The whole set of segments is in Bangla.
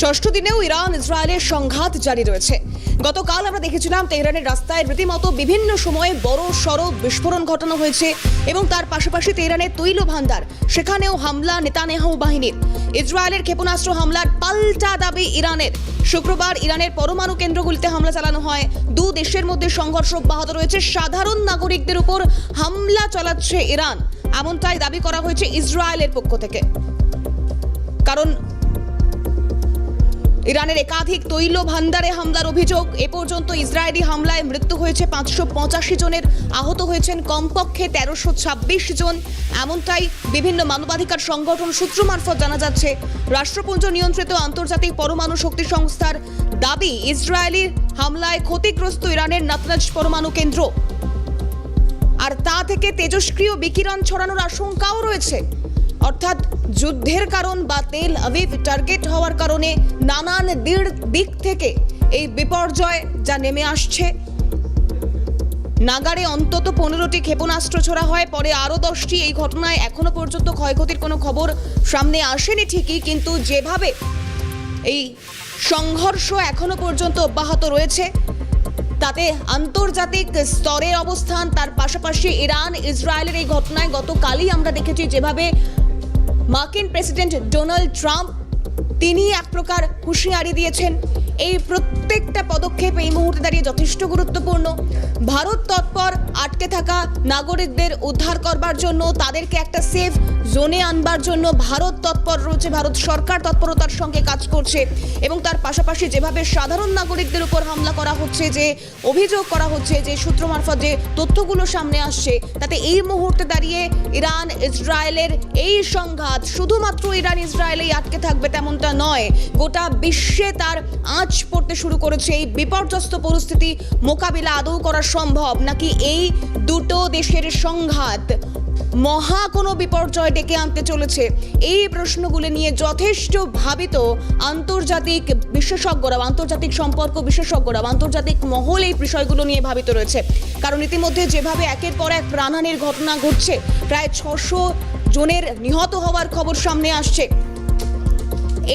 ষষ্ঠ দিনেও ইরান ইসরায়েলের সংঘাত জারি রয়েছে। গতকাল আমরা দেখেছিলাম তেহরানের রাস্তায় রীতিমতো বিভিন্ন সময়ে বড় সড় বিস্ফোরণ ঘটানো হয়েছে এবং তার পাশাপাশি তেহরানের তৈল ভান্ডার সেখানেও হামলা নেতানিয়াহু বাহিনীর। ইসরায়েলের ক্ষেপণাস্ত্র হামলার পাল্টা দাবি ইরানের। শুক্রবার ইরানের পরমাণু কেন্দ্রগুলিতে হামলা চালানো হয়। দু দেশের মধ্যে সংঘর্ষ অব্যাহত রয়েছে। সাধারণ নাগরিকদের উপর হামলা চালাচ্ছে ইরান, এমনটাই দাবি করা হয়েছে ইসরায়েলের পক্ষ থেকে। কারণ ইরানের একাধিক তৈল ভান্ডারে হামলার অভিযোগ। এ পর্যন্ত ইসরায়েলি হামলায় মৃত্যু হয়েছে 585 জনের, আহত হয়েছেন কমপক্ষে 1326 জন, এমনটাই বিভিন্ন মানবাধিকার সংগঠন সূত্র মারফত জানা যাচ্ছে। রাষ্ট্রপুঞ্জ নিয়ন্ত্রিত আন্তর্জাতিক পরমাণু শক্তি সংস্থার দাবি, ইসরায়েলি হামলায় ক্ষতিগ্রস্ত ইরানের নাতনাজ পরমাণু কেন্দ্র, আর তা থেকে তেজস্ক্রিয় বিকিরণ ছড়ানোর আশঙ্কাও রয়েছে। অর্থাৎ যুদ্ধের কারণ বা তেল আভিভ টার্গেট হওয়ার কারণে নানান দিক থেকে এই বিপর্যয় যা নেমে আসছে। নাগারে অন্তত 15টি ক্ষেপণাস্ত্র ছোড়া হয়, পরে আরও 10টি। এই ঘটনায় এখনো পর্যন্ত ক্ষয়ক্ষতির কোনো খবর সামনে আসেনি ঠিকই, কিন্তু যেভাবে এই সংঘর্ষ এখনো পর্যন্ত অব্যাহত রয়েছে তাতে আন্তর্জাতিক স্তরের অবস্থান, তার পাশাপাশি ইরান ইসরায়েলের এই ঘটনায় গতকালই আমরা দেখেছি যেভাবে মার্কিন প্রেসিডেন্ট ডোনাল্ড ট্রাম্প তিনি এক প্রকার হুঁশিয়ারি দিয়েছেন। এই প্রত্যেকটা পদক্ষেপ এই মুহূর্তে দাঁড়িয়ে যথেষ্ট গুরুত্বপূর্ণ। ভারত তৎপর আটকে থাকা নাগরিকদের উদ্ধার করবার জন্য, তাদেরকে একটা সেফ জোনে আনবার জন্য ভারত তৎপর রয়েছে। ভারত সরকার তৎপরতার সঙ্গে কাজ করছে এবং তার পাশাপাশি যেভাবে সাধারণ নাগরিকদের উপর হামলা করা হচ্ছে, যে অভিযোগ করা হচ্ছে, যে সূত্র মারফত যে তথ্যগুলো সামনে আসছে, তাতে এই মুহূর্তে দাঁড়িয়ে ইরান ইসরায়েলের এই সংঘাত শুধুমাত্র ইরান ইসরায়েলেই আটকে থাকবে তেমনটা নয়, গোটা বিশ্বে তার আঁচ পড়তে শুরু করেছে। এই বিপর্যস্ত পরিস্থিতি মোকাবিলা আদৌ করা সম্ভব নাকি এই দুটো দেশের সংঘাত মহা কোনো বিপর্যয় ডেকে আনতে চলেছে, এই প্রশ্নগুলো নিয়ে যথেষ্ট ভাবিত আন্তর্জাতিক বিশেষজ্ঞরা, আন্তর্জাতিক সম্পর্ক বিশেষজ্ঞরা, আন্তর্জাতিক মহল এই বিষয়গুলো নিয়ে ভাবিত রয়েছে। কারণ ইতিমধ্যে যেভাবে একের পর এক প্রাণহানির ঘটনা ঘটছে, প্রায় 600 জনের নিহত হওয়ার খবর সামনে আসছে।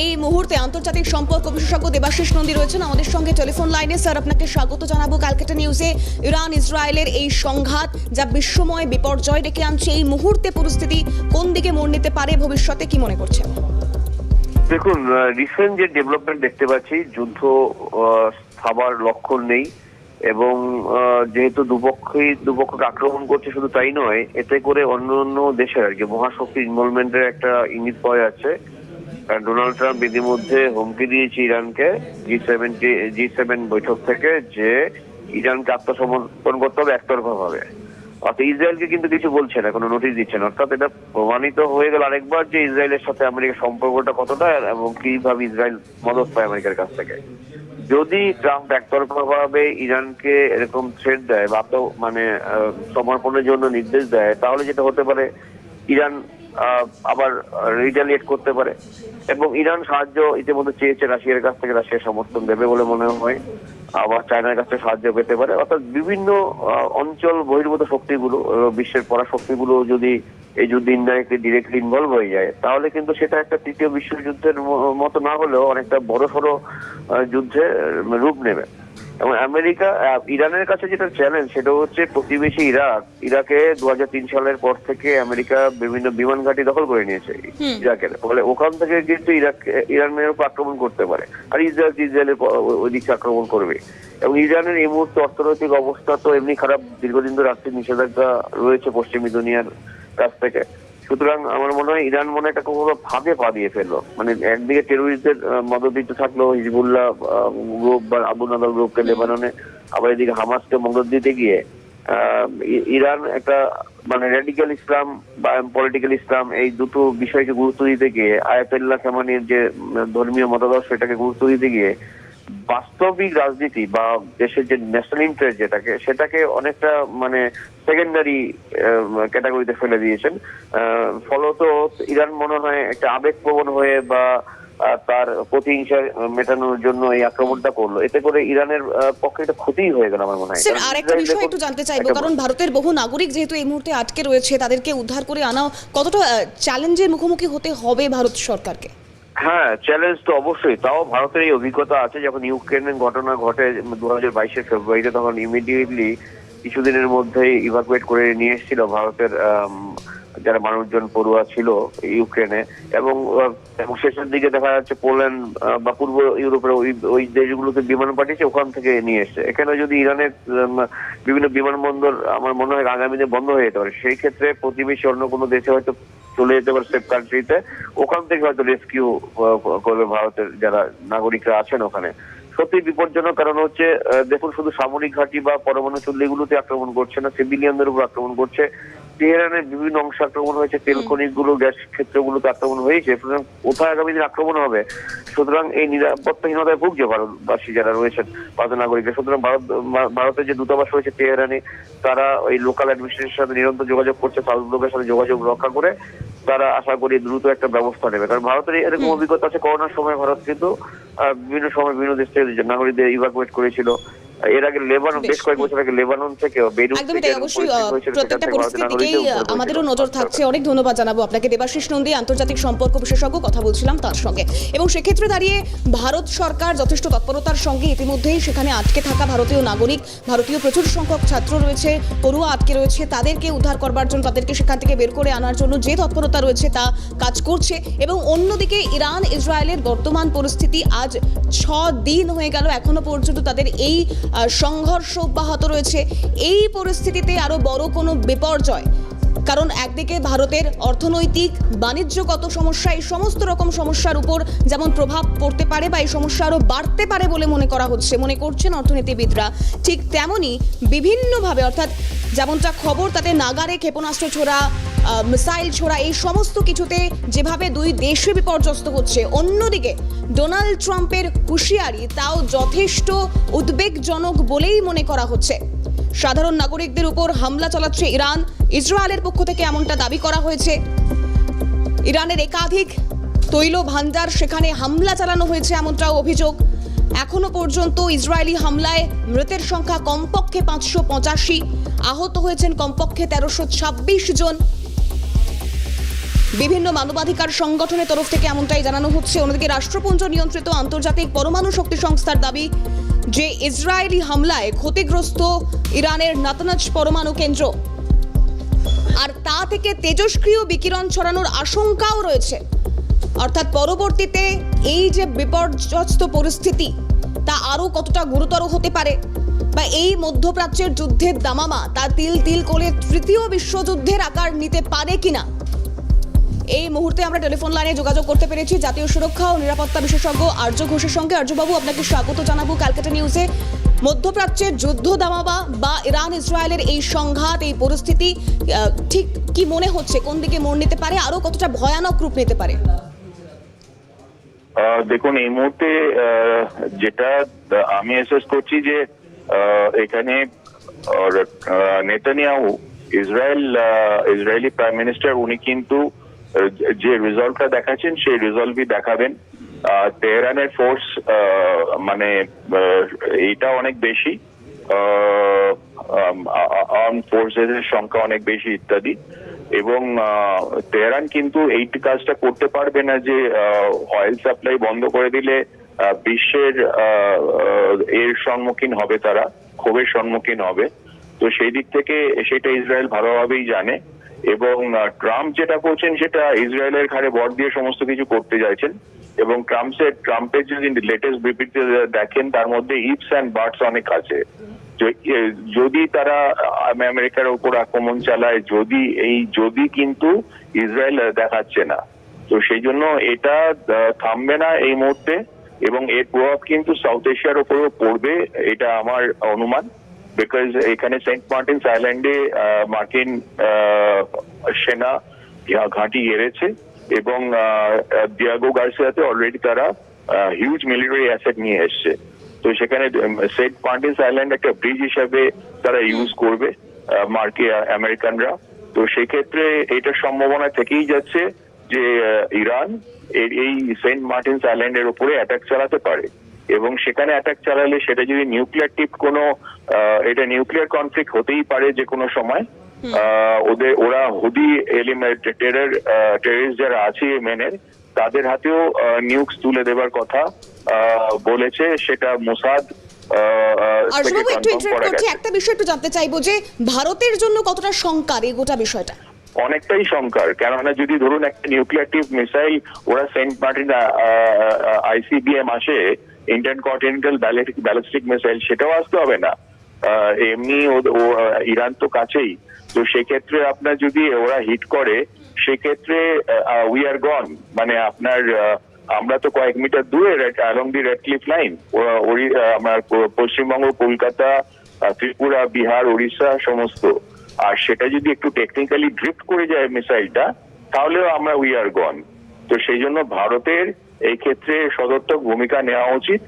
এই মুহূর্তে আন্তর্জাতিক সম্পর্ক বিশেষজ্ঞ দেবাশিস নন্দী রয়েছেন আমাদের সঙ্গে টেলিফোন লাইনে। স্যার, আপনাকে স্বাগত জানাবো ক্যালকাটা নিউজে। ইরান ইসরায়েলের এই সংঘাত যা বিশ্বময় বিপর্যয় ডেকে আনছে, এই মুহূর্তে পরিস্থিতি কোন দিকে মোড় নিতে পারে, ভবিষ্যতে কি মনে করছেন? দেখুন, রিসেন্ট যে ডেভেলপমেন্ট দেখতে পাচ্ছি, যুদ্ধ থামার লক্ষণ নেই এবং যেহেতু দুপক্ষকে আক্রমণ করছে, শুধু তাই নয়, এতে করে অন্য দেশের আর কি মহাশক্তির ইনভলভমেন্টের একটা ইঙ্গিত পাওয়া যাচ্ছে। ডোনাল্ড ট্রাম্প ইতিমধ্যে হুমকি দিয়েছে ইরানকে জি7 বৈঠক থেকে, যে ইরানকে আত্মসমর্পণ করতে হবে একতরফা ভাবে। অর্থাৎ ইসরায়েলকে কিন্তু কিছু বলছে না, কোনো নোটিশ দিচ্ছে না। অর্থাৎ এটা প্রমাণিত হয়ে গেল আরেকবার যে ইসরায়েলের সাথে আমেরিকার সম্পর্কটা কতটা এবং কিভাবে ইসরায়েল মদত পায় আমেরিকার কাছ থেকে। যদি ট্রাম্প একতরফা ভাবে ইরানকে এরকম থ্রেট দেয় বা সমর্পণের জন্য নির্দেশ দেয়, তাহলে যেটা হতে পারে, ইরান আবার রিটালিয়েট করতে পারে। এবং ইরান সাহায্য ইতিমধ্যে চেয়েছে রাশিয়ার কাছ থেকে, রাশিয়ার সমর্থন দেবে বলে মনে হয়, আবার চায়নার কাছ থেকে সাহায্য পেতে পারে। অর্থাৎ বিভিন্ন অঞ্চল বহির্ভূত শক্তিগুলো, বিশ্বের পরাশক্তিগুলো যদি এই যুদ্ধে ইনডাইরেক্টলি ডিরেক্টলি ইনভলভ হয়ে যায়, তাহলে কিন্তু সেটা একটা তৃতীয় বিশ্বযুদ্ধের মতো না হলেও অনেকটা বড়সড় যুদ্ধের রূপ নেবে। এবং আমেরিকা ইরানের কাছে যেটা চ্যালেঞ্জ, সেটা হচ্ছে প্রতিবেশী ইরাকে 2003 সালের পর থেকে আমেরিকা বিভিন্ন বিমান ঘাঁটি দখল করে নিয়েছে ইরাকের। ফলে ওখান থেকে কিন্তু ইরানের উপর আক্রমণ করতে পারে, আর ইসরায়েলের ওই দিকে আক্রমণ করবে। এবং ইরানের এই মুহূর্তে অর্থনৈতিক অবস্থা তো এমনি খারাপ, দীর্ঘদিন ধরে আর্থিক নিষেধাজ্ঞা রয়েছে পশ্চিমী দুনিয়ার কাছ থেকে। সুতরাং আমার মনে হয় ইরান একটা কোনো ফাঁদে পা দিয়ে ফেললো। একদিকে টেরোরিস্টদের মদত দিতে থাকলো, হিজবুল্লাহ গ্রুপ বা আবু নাদাল গ্রুপকে লেবাননে, আবার এদিকে হামাসকে মদত দিতে গিয়ে ইরান একটা র্যাডিক্যাল ইসলাম বা পলিটিক্যাল ইসলাম, এই দুটো বিষয়কে গুরুত্ব দিতে গিয়ে, আয়াতুল্লাহ খামেনির যে ধর্মীয় মতাদর্শ সেটাকে গুরুত্ব দিতে গিয়ে বাস্তবিক রাজনীতি বা দেশের যে ন্যাশনাল ইন্টারেস্ট সেটাকে অনেকটা সেকেন্ডারি ক্যাটাগরিতে ফেলে দিয়েছেন। ফলত ইরান মনে হয় একটা আবেগপ্রবণ হয়ে বা তার প্রতিহিংসা মেটানোর জন্য এই আক্রমণটা করলো। এতে করে ইরানের পক্ষে এটা ক্ষতিই হয়ে গেল আমার মনে হয়। স্যার, আরেকটা বিষয় একটু জানতে চাইবো, কারণ ভারতের বহু নাগরিক যেহেতু এই মুহূর্তে আটকে রয়েছে, তাদেরকে উদ্ধার করে আনা কতটা চ্যালেঞ্জের মুখোমুখি হতে হবে ভারত সরকারকে? হ্যাঁ, চ্যালেঞ্জ তো অবশ্যই। তাও ভারতের এই অভিজ্ঞতা আছে, যখন ইউক্রেনের ঘটনা ঘটে 2022 ফেব্রুয়ারিতে, তখন ইমিডিয়েটলি কিছুদিনের মধ্যেই ইভাকুয়েট করে নিয়ে এসেছিল ভারতের যারা মানুষজন পড়ুয়া ছিল ইউক্রেনে, এবং শেষের দিকে দেখা যাচ্ছে পোল্যান্ড বা পূর্ব ইউরোপের ওই দেশগুলোতে বিমান পাঠিয়েছে, ওখান থেকে নিয়ে এসছে। এখানে যদি ইরানের বিভিন্ন বিমানবন্দর আমার মনে হয় আগামী দিনে বন্ধ হয়ে যেতে পারে, সেই ক্ষেত্রে প্রতিবেশী অন্য কোনো দেশে হয়তো চলে যেতে পারে সেফ কান্ট্রিতে, ওখান থেকে হয়তো রেস্কিউ করবে ভারতের যারা নাগরিকরা আছেন ওখানে। সত্যি বিপজ্জনক, কারণ হচ্ছে দেখুন, শুধু সামরিক ঘাঁটি বা পরমাণু চুল্লিগুলোতে আক্রমণ করছে না, সিভিলিয়ানদের উপর আক্রমণ করছে। তেহরানের বিভিন্ন অংশে আক্রমণ হয়েছে, তেল খনিগুলো, গ্যাস ক্ষেত্রগুলোতে আক্রমণ হয়েছে। সুতরাং কোথায় আগামী দিন আক্রমণ হবে? সুতরাং এই নিরাপত্তাহীনতায় ভুগছে ভারতবাসী যারা রয়েছেন, ভারতের নাগরিকরা। সুতরাং ভারতের যে দূতাবাস রয়েছে তেহরানে, তারা ওই লোকাল অ্যাডমিনিস্ট্রেশনের সাথে নিরন্তর যোগাযোগ করছে, সাউথ ব্লকের সাথে যোগাযোগ রক্ষা করে তারা আশা করি দ্রুত একটা ব্যবস্থা নেবে। কারণ ভারতের এরকম অভিজ্ঞতা আছে, করোনার সময় ভারত কিন্তু বিভিন্ন সময় বিভিন্ন দেশ থেকে নাগরিকদের ইভাকুয়েট করেছিল। এর আগে লেবানন, বেশ কয়েক বছর আগে লেবানন থেকে, বেইরুত একদমই থেকে তাই। অবশ্যই প্রত্যেকটা পরিস্থিতির দিকেই আমাদেরও নজর থাকছে। অনেক ধন্যবাদ জানাবো আপনাকে। দেবাশিস নন্দী, আন্তর্জাতিক সম্পর্ক বিশেষজ্ঞ, কথা বলছিলাম তার সঙ্গে। এবং সেক্ষেত্রে দাঁড়িয়ে ভারত সরকার যথেষ্ট তৎপরতার সঙ্গে ইতিমধ্যেই সেখানে আটকে থাকা ভারতীয় নাগরিক, ভারতীয় প্রচুর সংখ্যক ছাত্র রয়েছে, পড়ুয়া আটকে রয়েছে, তাদেরকে উদ্ধার করবার জন্য, তাদেরকে সেখান থেকে বের করে আনার জন্য যে তৎপরতা রয়েছে তা কাজ করছে। এবং অন্যদিকে ইরান ইসরায়েলের বর্তমান পরিস্থিতি, আজ 6 দিন হয়ে গেল, এখনো পর্যন্ত তাদের এই সংঘর্ষ অব্যাহত রয়েছে। এই পরিস্থিতিতে আরো বড় কোনো বিপর্যয়, কারণ একদিকে ভারতের অর্থনৈতিক বাণিজ্যগত সমস্যা, এই সমস্ত রকম সমস্যার উপর যেমন প্রভাব পড়তে পারে বা এই সমস্যা আরো বাড়তে পারে বলে মনে করছেন অর্থনীতিবিদরা, ঠিক তেমনি বিভিন্নভাবে, অর্থাৎ যেমনটা খবর তাতে নাগারে ক্ষেপণাস্ত্র ছোড়া, মিসাইল ছোড়া, এই সমস্ত কিছুতে যেভাবে দুই দেশে বিপর্যস্ত হচ্ছে, অন্যদিকে ডোনাল্ড ট্রাম্পের হুঁশিয়ারি তাও যথেষ্ট উদ্বেগজনক বলেই মনে করা হচ্ছে। সাধারণ নাগরিকদের উপর হামলা চালাচ্ছে ইরান, ইসরায়েলের পক্ষ থেকে এমনটা দাবি করা হয়েছে। ইরানের একাধিক তৈল ভান্ডার, সেখানে হামলা চালানো হয়েছে এমনটাও অভিযোগ। এখনো পর্যন্ত ইসরায়েলি হামলায় মৃতের সংখ্যা কমপক্ষে 585, আহত হয়েছেন কমপক্ষে 1326 জন। বিভিন্ন মানবাধিকার সংগঠনের তরফ থেকে এমনটাই জানানো হচ্ছে। অন্যদিকে রাষ্ট্রপুঞ্জ নিয়ন্ত্রিত আন্তর্জাতিক পরমাণু শক্তি সংস্থার দাবি যে ইসরায়েলি হামলায় ক্ষতিগ্রস্ত ইরানের নাতানজ পরমাণু কেন্দ্র, আর তা থেকে তেজস্ক্রিয় বিকিরণ ছড়ানোর আশঙ্কাও রয়েছে। অর্থাৎ পরবর্তীতে এই যে বিপর্যস্ত পরিস্থিতি, তা আরও কতটা গুরুতর হতে পারে, বা এই মধ্যপ্রাচ্যের যুদ্ধের দামামা তা তিল তিল করে তৃতীয় বিশ্বযুদ্ধের আকার নিতে পারে কিনা, এই মুহূর্তে আমরা টেলিফোন লাইনে যোগাযোগ করতে পেরেছি জাতীয় সুরক্ষা ও নিরাপত্তা বিশেষজ্ঞ আর্য ঘোষের সঙ্গে। আর্যবাবু, আপনাকে স্বাগত জানাবো ক্যালকাটা নিউজে। মধ্যপ্রাচ্যের যুদ্ধ দামামা বা ইরান ইসরায়েলের এই সংঘাত, এই পরিস্থিতি ঠিক কি মনে হচ্ছে, কোন দিকে মোড় নিতে পারে, আরো কতটা ভয়ানক রূপ নিতে পারে? দেখুন, এই মুহূর্তে যেটা আমি এসেস করছি যে এখানে নেতানিয়াহু, ইসরায়েলি প্রাইম মিনিস্টার, উনি কিন্তু যে রিজলভটা দেখাচ্ছেন সেই রিজলভই দেখাবেন। তেহরানের ফোর্স মানে এইটা অনেক বেশি, আর্ম ফোর্সেস এর সংখ্যা অনেক বেশি ইত্যাদি। এবং তেহরান কিন্তু এই কাজটা করতে পারবে না যে অয়েল সাপ্লাই বন্ধ করে দিলে বিশ্বের এর সম্মুখীন হবে, তারা ক্ষোভের সম্মুখীন হবে। তো সেই দিক থেকে সেটা ইসরায়েল ভালোভাবেই জানে। এবং ট্রাম্প যেটা করছেন সেটা ইসরায়েলের ঘাড়ে বর দিয়ে সমস্ত কিছু করতে চাইছেন। এবং ট্রাম্পের যদি লেটেস্ট বিবৃতি দেখেন, তার মধ্যে ইফস অ্যান্ড বাটস অনেক আছে। যদি তারা আমেরিকার উপর আক্রমণ চালায়, যদি কিন্তু ইসরায়েল দেখাচ্ছে না, তো সেই জন্য এটা থামবে না এই মুহূর্তে। এবং এর প্রভাব কিন্তু সাউথ এশিয়ার উপরেও পড়বে, এটা আমার অনুমান। বিকজ এখানে সেন্ট মার্টিনস আইল্যান্ডে মার্কিন সেনা ঘাঁটি গেড়েছে, এবং ডিয়াগো গার্সিয়াতে অলরেডি তারা হিউজ মিলিটারি অ্যাসেট নিয়ে এসছে। তো সেখানে সেন্ট মার্টিনস আইল্যান্ড একটা ব্রিজ হিসাবে তারা ইউজ করবে আমেরিকানরা। তো সেক্ষেত্রে এটার সম্ভাবনা থেকেই যাচ্ছে যে ইরান এই সেন্ট মার্টিনস আইল্যান্ডের উপরে অ্যাটাক চালাতে পারে। এবং সেখানে অ্যাটাক চালালে সেটা যদি নিউক্লিয়ার টিপ কোনো, এটা নিউক্লিয়ার কনফ্লিক্ট হতেই পারে যে কোনো সময়। ওরা হুদি এলিমেন্ট টেররিস্ট যারা আছে ইয়েমেনের, তাদের হাতেও নিউক্স তুলে দেবার কথা বলেছে, সেটা মোসাদ আরজুবাবু একটু ইন্টারাপ্ট করছি, একটা বিষয় একটু জানতে চাইবো যে ভারতের জন্য কতটা শঙ্কার এই গোটা বিষয়টা? অনেকটাই শঙ্কার, কেননা যদি ধরুন একটা নিউক্লিয়ার মিসাইল ওরা সেন্ট মার্টিন ICBM আসে, ইন্টারকন্টিনেন্টাল ব্যালিস্টিক মিসাইল, সেটাও আসতে হবে না। এমনি ইরান তো কাছেই, তো সেক্ষেত্রে আপনার যদি ওরা হিট করে সেক্ষেত্রে উই আর গন, মানে আপনার আমরা তো কয়েক মিটার দূরে অ্যালং দি রেড ক্লিফ লাইন, আমার পশ্চিমবঙ্গ, কলকাতা, ত্রিপুরা, বিহার, উড়িষ্যা সমস্ত। আর সেটা যদি একটু টেকনিক্যালি ড্রিফট করে যায় মিসাইলটা, তাহলেও আমরা উই আর গন। তো সেই জন্য ভারতের এই ক্ষেত্রে সদর্থক ভূমিকা নেওয়া উচিত।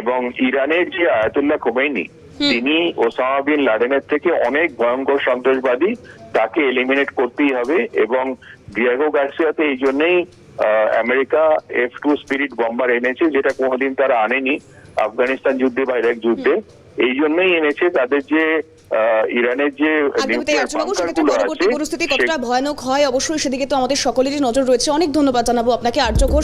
এবং ইরানের যে আয়াতুল্লাহ খোমেনি, তিনি ওসামা বিন লাদেনের থেকে অনেক ভয়ঙ্কর সন্ত্রাসবাদী, তাকে এলিমিনেট করতেই হবে। এবং ডিয়েগো গার্সিয়াতে এই জন্যই আমেরিকা F-2 স্পিরিট বম্বার এনেছে, যেটা কোনোদিন তারা আনেনি আফগানিস্তান যুদ্ধে বা ইরাক যুদ্ধে। এই জন্যই এনেছে, তাদের যে ইরানের যে সেক্ষেত্রে পরবর্তী পরিস্থিতি কতটা ভয়ানক হয় অবশ্যই সেদিকে তো আমাদের সকলেরই নজর রয়েছে। অনেক ধন্যবাদ জানাবো আপনাকে আর্য ঘোষ।